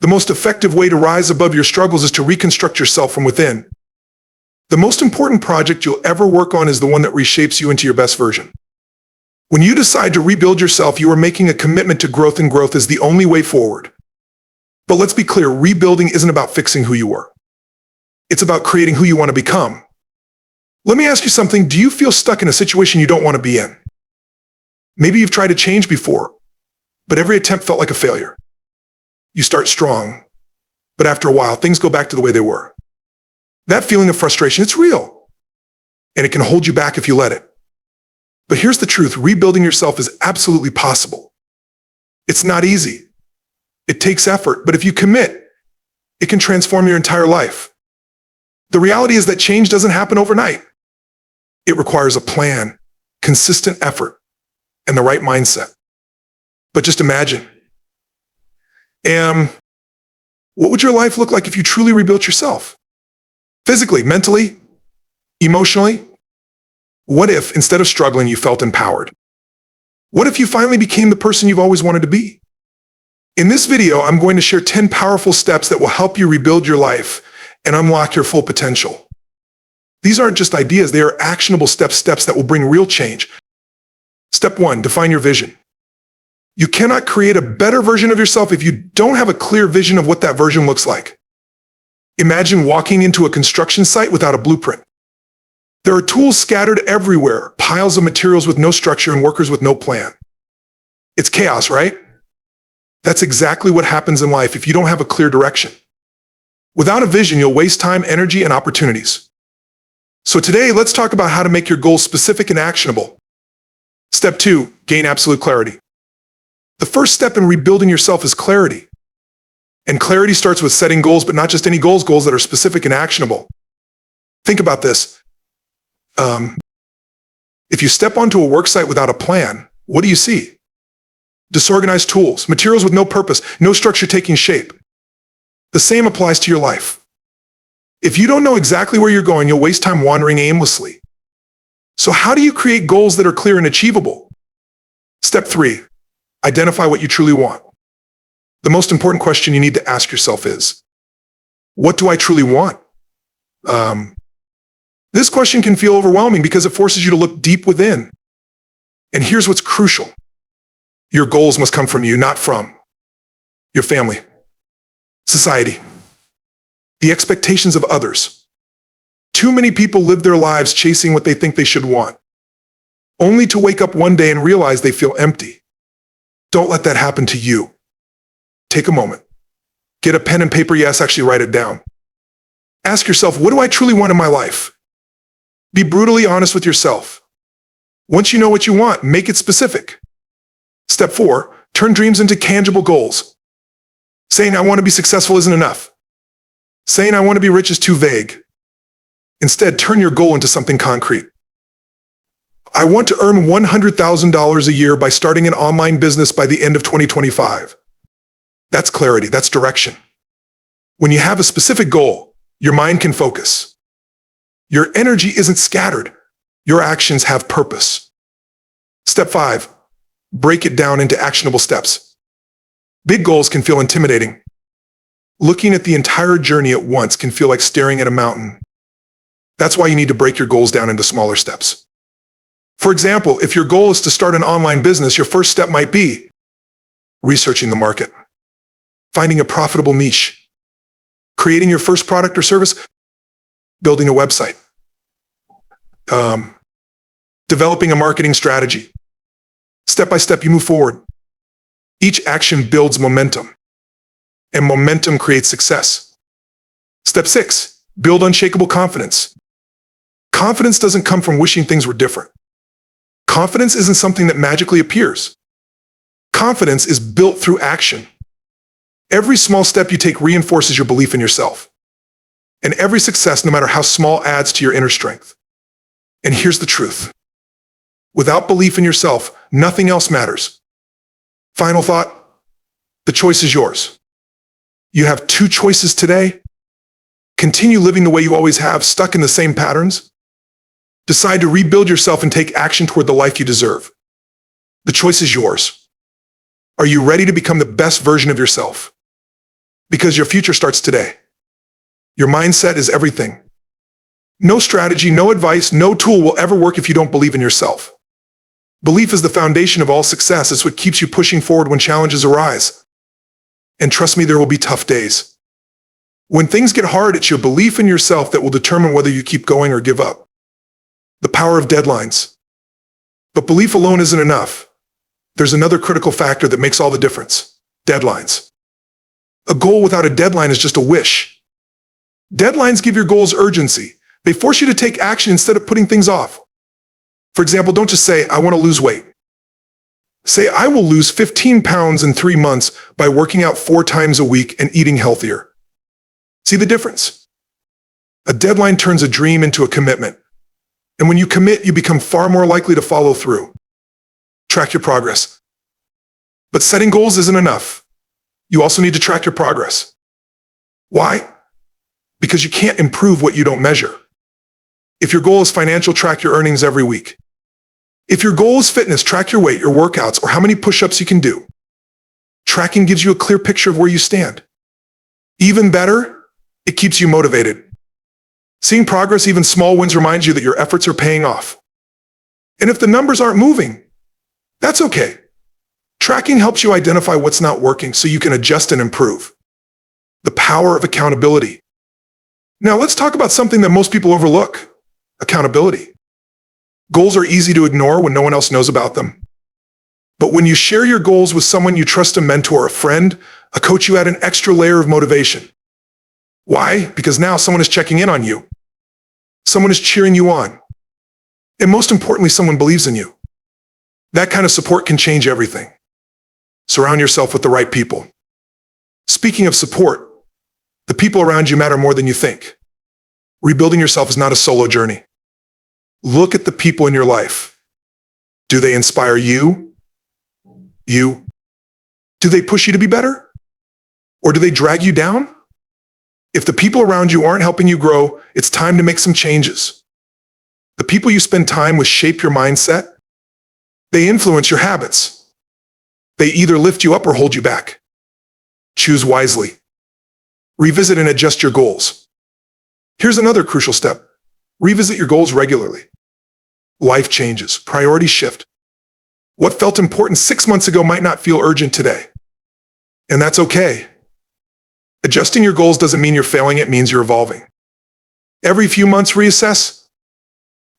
The most effective way to rise above your struggles is to reconstruct yourself from within. The most important project you'll ever work on is the one that reshapes you into your best version. When you decide to rebuild yourself, you are making a commitment to growth, and growth is the only way forward. But let's be clear, rebuilding isn't about fixing who you were. It's about creating who you want to become. Let me ask you something. Do you feel stuck in a situation you don't want to be in? Maybe you've tried to change before, but every attempt felt like a failure. You start strong, but after a while, things go back to the way they were. That feeling of frustration, it's real, and it can hold you back if you let it. But here's the truth. Rebuilding yourself is absolutely possible. It's not easy. It takes effort, but if you commit, it can transform your entire life. The reality is that change doesn't happen overnight. It requires a plan, consistent effort, and the right mindset. But just imagine, what would your life look like if you truly rebuilt yourself? Physically, mentally, emotionally? What if, instead of struggling, you felt empowered? What if you finally became the person you've always wanted to be? In this video, I'm going to share 10 powerful steps that will help you rebuild your life and unlock your full potential. These aren't just ideas, they are actionable steps that will bring real change. Step 1, define your vision. You cannot create a better version of yourself if you don't have a clear vision of what that version looks like. Imagine walking into a construction site without a blueprint. There are tools scattered everywhere, piles of materials with no structure and workers with no plan. It's chaos, right? That's exactly what happens in life if you don't have a clear direction. Without a vision, you'll waste time, energy, and opportunities. So today, let's talk about how to make your goals specific and actionable. Step 2, gain absolute clarity. The first step in rebuilding yourself is clarity. And clarity starts with setting goals, but not just any goals, goals that are specific and actionable. Think about this. If you step onto a work site without a plan, what do you see? Disorganized tools, materials with no purpose, no structure taking shape. The same applies to your life. If you don't know exactly where you're going, you'll waste time wandering aimlessly. So how do you create goals that are clear and achievable? Step 3, identify what you truly want. The most important question you need to ask yourself is, what do I truly want? This question can feel overwhelming because it forces you to look deep within. And here's what's crucial. Your goals must come from you, not from your family, society, the expectations of others. Too many people live their lives chasing what they think they should want, only to wake up one day and realize they feel empty. Don't let that happen to you. Take a moment. Get a pen and paper. Yes, actually write it down. Ask yourself, what do I truly want in my life? Be brutally honest with yourself. Once you know what you want, make it specific. Step 4, turn dreams into tangible goals. Saying I want to be successful isn't enough. Saying I want to be rich is too vague. Instead, turn your goal into something concrete. I want to earn $100,000 a year by starting an online business by the end of 2025. That's clarity, that's direction. When you have a specific goal, your mind can focus. Your energy isn't scattered. Your actions have purpose. Step 5, break it down into actionable steps. Big goals can feel intimidating. Looking at the entire journey at once can feel like staring at a mountain. That's why you need to break your goals down into smaller steps. For example, if your goal is to start an online business, your first step might be researching the market, finding a profitable niche, creating your first product or service, building a website, developing a marketing strategy. Step by step, you move forward. Each action builds momentum, and momentum creates success. Step 6, build unshakable confidence. Confidence doesn't come from wishing things were different. Confidence isn't something that magically appears. Confidence is built through action. Every small step you take reinforces your belief in yourself. And every success, no matter how small, adds to your inner strength. And here's the truth. Without belief in yourself, nothing else matters. Final thought, the choice is yours. You have 2 choices today. Continue living the way you always have, stuck in the same patterns. Decide to rebuild yourself and take action toward the life you deserve. The choice is yours. Are you ready to become the best version of yourself? Because your future starts today. Your mindset is everything. No strategy, no advice, no tool will ever work if you don't believe in yourself. Belief is the foundation of all success. It's what keeps you pushing forward when challenges arise. And trust me, there will be tough days. When things get hard, it's your belief in yourself that will determine whether you keep going or give up. The power of deadlines. But belief alone isn't enough. There's another critical factor that makes all the difference. Deadlines. A goal without a deadline is just a wish. Deadlines give your goals urgency. They force you to take action instead of putting things off. For example, don't just say, I want to lose weight. Say, I will lose 15 pounds in 3 months by working out 4 times a week and eating healthier. See the difference? A deadline turns a dream into a commitment. And when you commit, you become far more likely to follow through. Track your progress. But setting goals isn't enough. You also need to track your progress. Why? Because you can't improve what you don't measure. If your goal is financial, track your earnings every week. If your goal is fitness, track your weight, your workouts, or how many push-ups you can do. Tracking gives you a clear picture of where you stand. Even better, it keeps you motivated. Seeing progress, even small wins, reminds you that your efforts are paying off. And if the numbers aren't moving, that's okay. Tracking helps you identify what's not working so you can adjust and improve. The power of accountability. Now let's talk about something that most people overlook. Accountability. Goals are easy to ignore when no one else knows about them. But when you share your goals with someone you trust, a mentor, a friend, a coach, you add an extra layer of motivation. Why? Because now someone is checking in on you. Someone is cheering you on. And most importantly, someone believes in you. That kind of support can change everything. Surround yourself with the right people. Speaking of support, the people around you matter more than you think. Rebuilding yourself is not a solo journey. Look at the people in your life. Do they inspire you? You? Do they push you to be better? Or do they drag you down? If the people around you aren't helping you grow, it's time to make some changes. The people you spend time with shape your mindset. They influence your habits. They either lift you up or hold you back. Choose wisely. Revisit and adjust your goals. Here's another crucial step. Revisit your goals regularly. Life changes. Priorities shift. What felt important 6 months ago might not feel urgent today. And that's okay. Adjusting your goals doesn't mean you're failing. It means you're evolving. Every few months, reassess.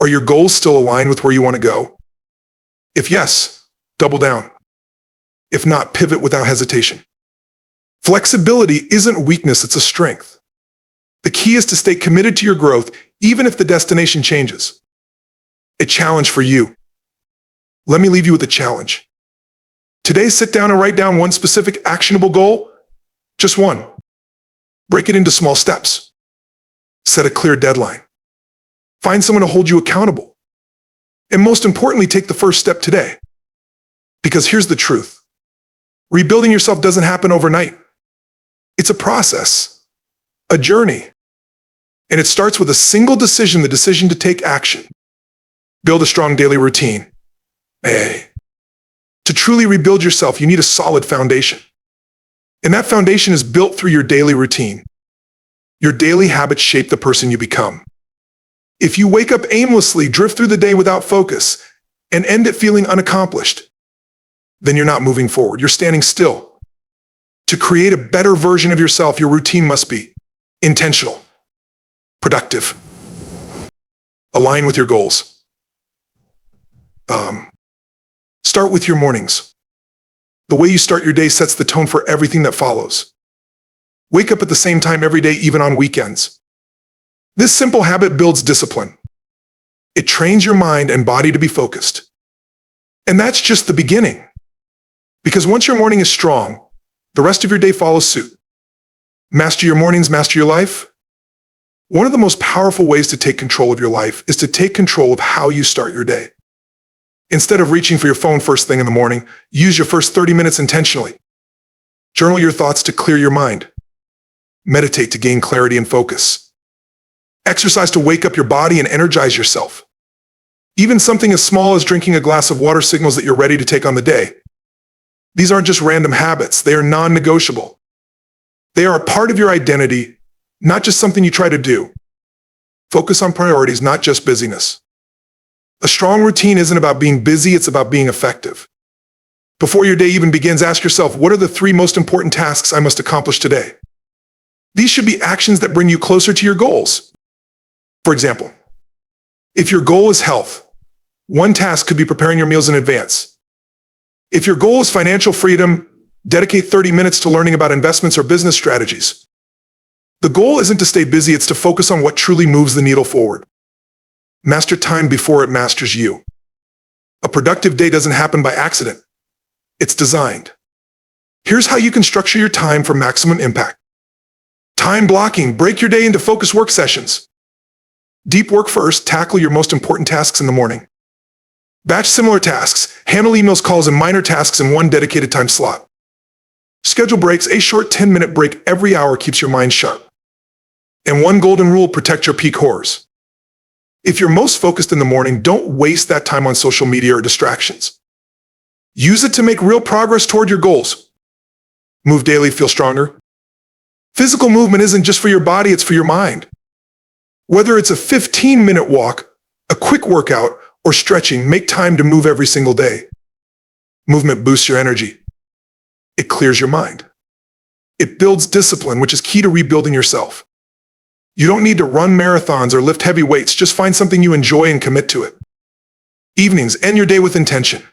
Are your goals still aligned with where you want to go? If yes, double down. If not, pivot without hesitation. Flexibility isn't weakness, it's a strength. The key is to stay committed to your growth, even if the destination changes. A challenge for you. Let me leave you with a challenge. Today, sit down and write down one specific actionable goal. Just one. Break it into small steps. Set a clear deadline. Find someone to hold you accountable. And most importantly, take the first step today. Because here's the truth. Rebuilding yourself doesn't happen overnight. It's a process, a journey. And it starts with a single decision, the decision to take action. Build a strong daily routine. Hey. To truly rebuild yourself, you need a solid foundation. And that foundation is built through your daily routine. Your daily habits shape the person you become. If you wake up aimlessly, drift through the day without focus, and end it feeling unaccomplished, then you're not moving forward. You're standing still. To create a better version of yourself, your routine must be intentional, productive, align with your goals. Start with your mornings. The way you start your day sets the tone for everything that follows. Wake up at the same time every day, even on weekends. This simple habit builds discipline. It trains your mind and body to be focused. And that's just the beginning. Because once your morning is strong, the rest of your day follows suit. Master your mornings, master your life. One of the most powerful ways to take control of your life is to take control of how you start your day. Instead of reaching for your phone first thing in the morning, use your first 30 minutes intentionally. Journal your thoughts to clear your mind. Meditate to gain clarity and focus. Exercise to wake up your body and energize yourself. Even something as small as drinking a glass of water signals that you're ready to take on the day. These aren't just random habits, they are non-negotiable. They are a part of your identity, not just something you try to do. Focus on priorities, not just busyness. A strong routine isn't about being busy, it's about being effective. Before your day even begins, ask yourself, what are the 3 most important tasks I must accomplish today? These should be actions that bring you closer to your goals. For example, if your goal is health, one task could be preparing your meals in advance. If your goal is financial freedom, dedicate 30 minutes to learning about investments or business strategies. The goal isn't to stay busy, it's to focus on what truly moves the needle forward. Master time before it masters you. A productive day doesn't happen by accident. It's designed. Here's how you can structure your time for maximum impact. Time blocking. Break your day into focused work sessions. Deep work first. Tackle your most important tasks in the morning. Batch similar tasks. Handle emails, calls, and minor tasks in one dedicated time slot. Schedule breaks. A short 10-minute break every hour keeps your mind sharp. And one golden rule, protect your peak hours. If you're most focused in the morning, don't waste that time on social media or distractions. Use it to make real progress toward your goals. Move daily, feel stronger. Physical movement isn't just for your body, it's for your mind. Whether it's a 15-minute walk, a quick workout, or stretching, make time to move every single day. Movement boosts your energy. It clears your mind. It builds discipline, which is key to rebuilding yourself. You don't need to run marathons or lift heavy weights, just find something you enjoy and commit to it. Evenings, end your day with intention.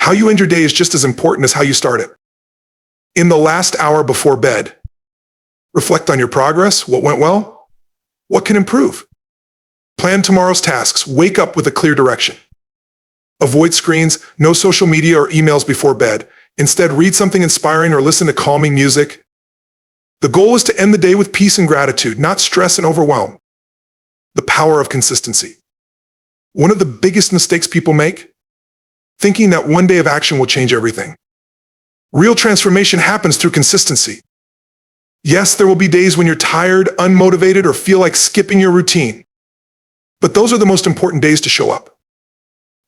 How you end your day is just as important as how you start it. In the last hour before bed, reflect on your progress, what went well, what can improve. Plan tomorrow's tasks, wake up with a clear direction. Avoid screens, no social media or emails before bed. Instead, read something inspiring or listen to calming music. The goal is to end the day with peace and gratitude, not stress and overwhelm. The power of consistency. One of the biggest mistakes people make? Thinking that one day of action will change everything. Real transformation happens through consistency. Yes, there will be days when you're tired, unmotivated, or feel like skipping your routine. But those are the most important days to show up.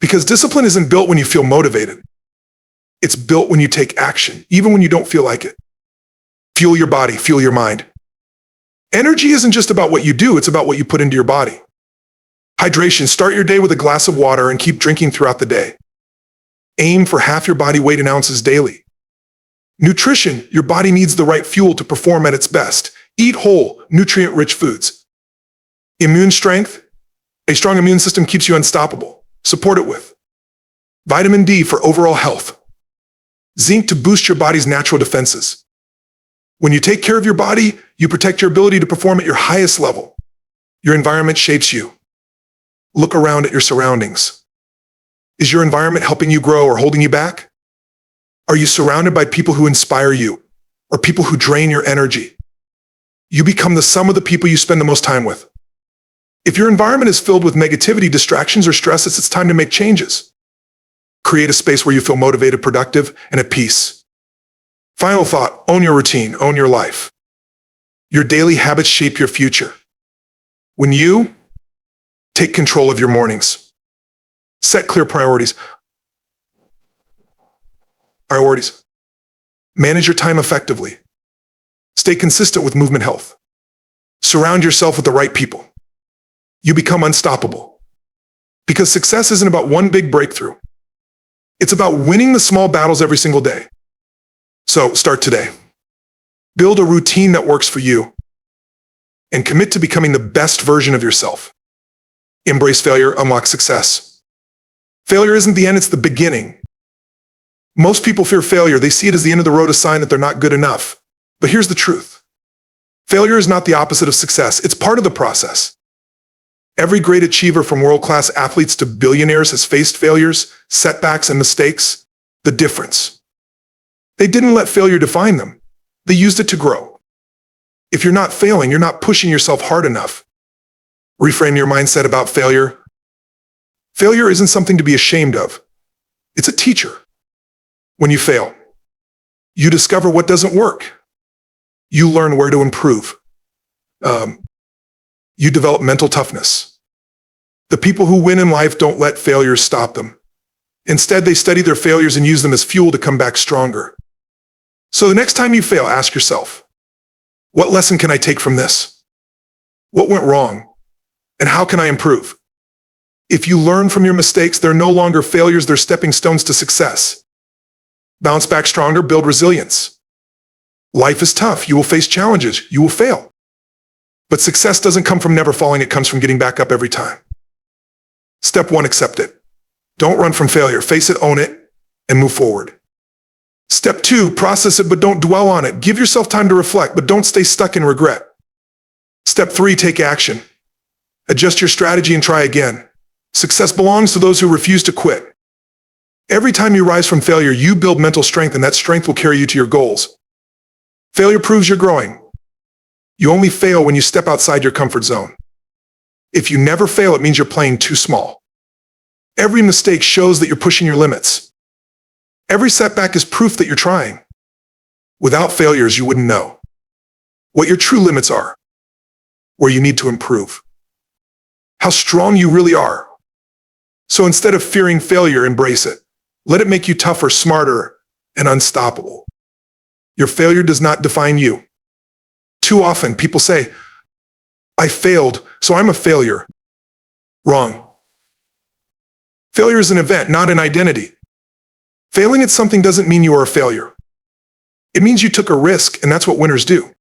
Because discipline isn't built when you feel motivated. It's built when you take action, even when you don't feel like it. Fuel your body, fuel your mind. Energy isn't just about what you do, it's about what you put into your body. Hydration, start your day with a glass of water and keep drinking throughout the day. Aim for half your body weight in ounces daily. Nutrition, your body needs the right fuel to perform at its best. Eat whole, nutrient-rich foods. Immune strength, a strong immune system keeps you unstoppable. Support it with vitamin D for overall health. Zinc to boost your body's natural defenses. When you take care of your body, you protect your ability to perform at your highest level. Your environment shapes you. Look around at your surroundings. Is your environment helping you grow or holding you back? Are you surrounded by people who inspire you or people who drain your energy? You become the sum of the people you spend the most time with. If your environment is filled with negativity, distractions, or stress, it's time to make changes. Create a space where you feel motivated, productive, and at peace. Final thought, own your routine, own your life. Your daily habits shape your future. When you take control of your mornings, set clear priorities, manage your time effectively, stay consistent with movement health, surround yourself with the right people, you become unstoppable. Because success isn't about one big breakthrough. It's about winning the small battles every single day. So start today. Build a routine that works for you and commit to becoming the best version of yourself. Embrace failure, unlock success. Failure isn't the end, it's the beginning. Most people fear failure. They see it as the end of the road, a sign that they're not good enough. But here's the truth. Failure is not the opposite of success. It's part of the process. Every great achiever from world-class athletes to billionaires has faced failures, setbacks, and mistakes. The difference. They didn't let failure define them. They used it to grow. If you're not failing, you're not pushing yourself hard enough. Reframe your mindset about failure. Failure isn't something to be ashamed of. It's a teacher. When you fail, you discover what doesn't work. You learn where to improve. You develop mental toughness. The people who win in life don't let failures stop them. Instead, they study their failures and use them as fuel to come back stronger. So the next time you fail, ask yourself, What lesson can I take from this? What went wrong? And how can I improve? If you learn from your mistakes, they're no longer failures, they're stepping stones to success. Bounce back stronger, build resilience. Life is tough. You will face challenges. You will fail. But success doesn't come from never falling. It comes from getting back up every time. Step 1, accept it. Don't run from failure. Face it, own it, and move forward. Step 2, process it, but don't dwell on it. Give yourself time to reflect, but don't stay stuck in regret. Step 3, take action. Adjust your strategy and try again. Success belongs to those who refuse to quit. Every time you rise from failure, you build mental strength, and that strength will carry you to your goals. Failure proves you're growing. You only fail when you step outside your comfort zone. If you never fail, it means you're playing too small. Every mistake shows that you're pushing your limits. Every setback is proof that you're trying. Without failures, you wouldn't know what your true limits are, where you need to improve, how strong you really are. So instead of fearing failure, embrace it. Let it make you tougher, smarter, and unstoppable. Your failure does not define you. Too often, people say, I failed, so I'm a failure. Wrong. Failure is an event, not an identity. Failing at something doesn't mean you are a failure. It means you took a risk, and that's what winners do.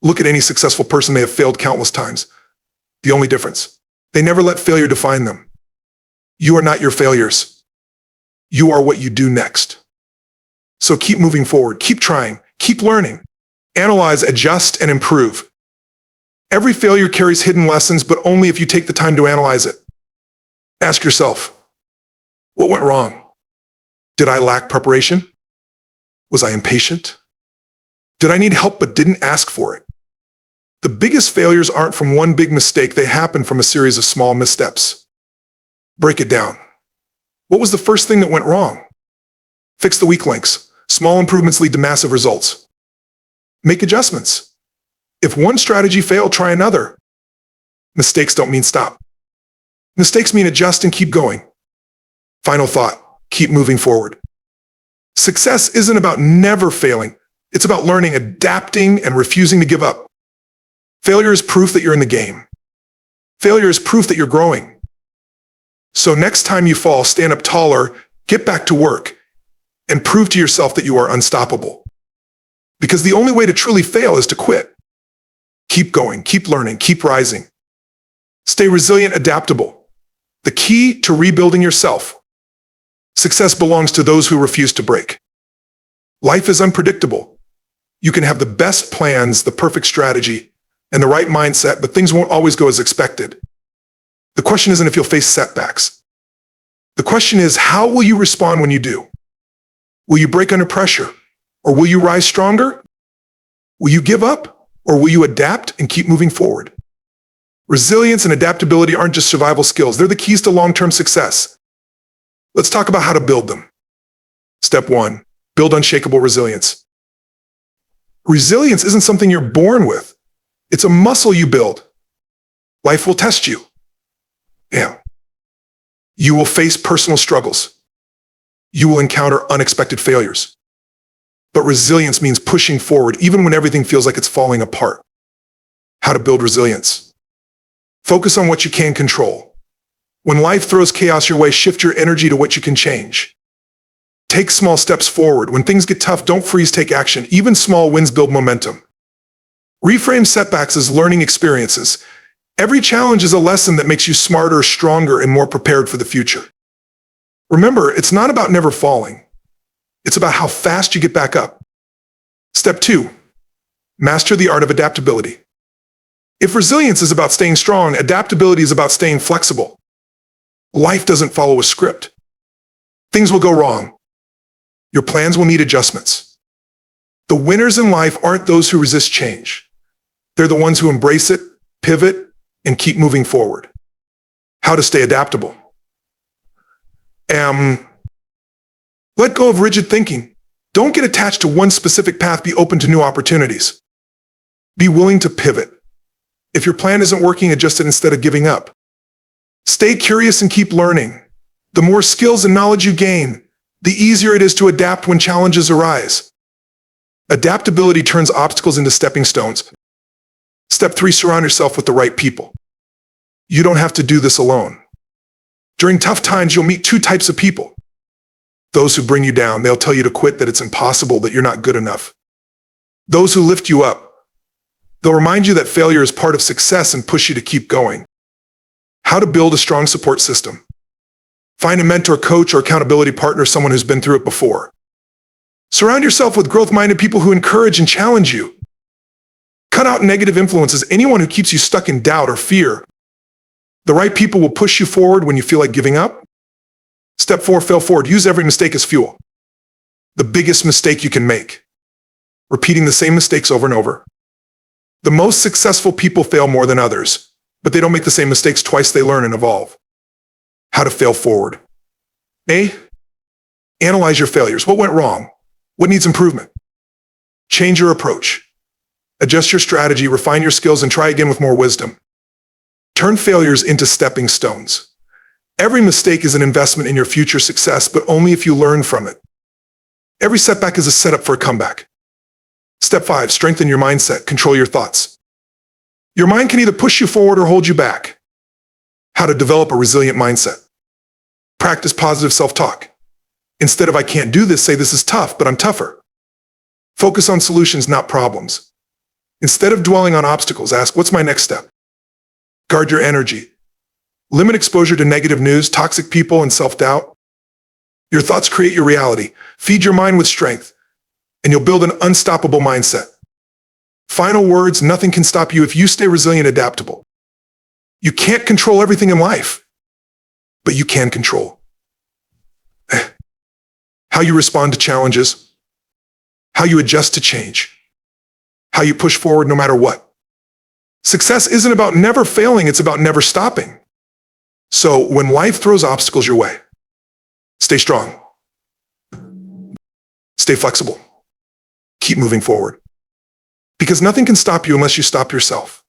Look at any successful person. They have failed countless times. The only difference, they never let failure define them. You are not your failures. You are what you do next. So keep moving forward, keep trying, keep learning, analyze, adjust, and improve. Every failure carries hidden lessons, but only if you take the time to analyze it. Ask yourself, what went wrong? Did I lack preparation? Was I impatient? Did I need help but didn't ask for it? The biggest failures aren't from one big mistake. They happen from a series of small missteps. Break it down. What was the first thing that went wrong? Fix the weak links. Small improvements lead to massive results. Make adjustments. If one strategy failed, try another. Mistakes don't mean stop. Mistakes mean adjust and keep going. Final thought, keep moving forward. Success isn't about never failing. It's about learning, adapting, and refusing to give up. Failure is proof that you're in the game. Failure is proof that you're growing. So next time you fall, stand up taller, get back to work, and prove to yourself that you are unstoppable. Because the only way to truly fail is to quit. Keep going, keep learning, keep rising. Stay resilient, adaptable. The key to rebuilding yourself. Success belongs to those who refuse to break. Life is unpredictable. You can have the best plans, the perfect strategy, and the right mindset, but things won't always go as expected. The question isn't if you'll face setbacks. The question is, how will you respond when you do? Will you break under pressure? Or will you rise stronger? Will you give up? Or will you adapt and keep moving forward? Resilience and adaptability aren't just survival skills. They're the keys to long-term success. Let's talk about how to build them. Step 1, build unshakable resilience. Resilience isn't something you're born with. It's a muscle you build. Life will test you. Yeah. You will face personal struggles. You will encounter unexpected failures. But resilience means pushing forward even when everything feels like it's falling apart. How to build resilience. Focus on what you can control. When life throws chaos your way, shift your energy to what you can change. Take small steps forward. When things get tough, don't freeze, take action. Even small wins build momentum. Reframe setbacks as learning experiences. Every challenge is a lesson that makes you smarter, stronger, and more prepared for the future. Remember, it's not about never falling. It's about how fast you get back up. Step 2, master the art of adaptability. If resilience is about staying strong, adaptability is about staying flexible. Life doesn't follow a script. Things will go wrong. Your plans will need adjustments. The winners in life aren't those who resist change. They're the ones who embrace it, pivot, and keep moving forward. How to stay adaptable. Let go of rigid thinking. Don't get attached to one specific path. Be open to new opportunities. Be willing to pivot. If your plan isn't working, adjust it instead of giving up. Stay curious and keep learning. The more skills and knowledge you gain, the easier it is to adapt when challenges arise. Adaptability turns obstacles into stepping stones. Step 3, surround yourself with the right people. You don't have to do this alone. During tough times, you'll meet two types of people. Those who bring you down, they'll tell you to quit, that it's impossible, that you're not good enough. Those who lift you up, they'll remind you that failure is part of success and push you to keep going. How to build a strong support system. Find a mentor, coach, or accountability partner, someone who's been through it before. Surround yourself with growth-minded people who encourage and challenge you. Cut out negative influences, anyone who keeps you stuck in doubt or fear. The right people will push you forward when you feel like giving up. Step 4, fail forward. Use every mistake as fuel. The biggest mistake you can make. Repeating the same mistakes over and over. The most successful people fail more than others, but they don't make the same mistakes twice. They learn and evolve. How to fail forward. A, analyze your failures. What went wrong? What needs improvement? Change your approach. Adjust your strategy, refine your skills, and try again with more wisdom. Turn failures into stepping stones. Every mistake is an investment in your future success, but only if you learn from it. Every setback is a setup for a comeback. Step 5, strengthen your mindset. Control your thoughts. Your mind can either push you forward or hold you back. How to develop a resilient mindset. Practice positive self-talk. Instead of "I can't do this," say "This is tough, but I'm tougher." Focus on solutions, not problems. Instead of dwelling on obstacles, ask, "What's my next step?" Guard your energy. Limit exposure to negative news, toxic people, and self-doubt. Your thoughts create your reality. Feed your mind with strength, and you'll build an unstoppable mindset. Final words, nothing can stop you if you stay resilient, adaptable. You can't control everything in life, but you can control how you respond to challenges, how you adjust to change, how you push forward no matter what. Success isn't about never failing, it's about never stopping. So when life throws obstacles your way, stay strong, stay flexible, keep moving forward. Because nothing can stop you unless you stop yourself.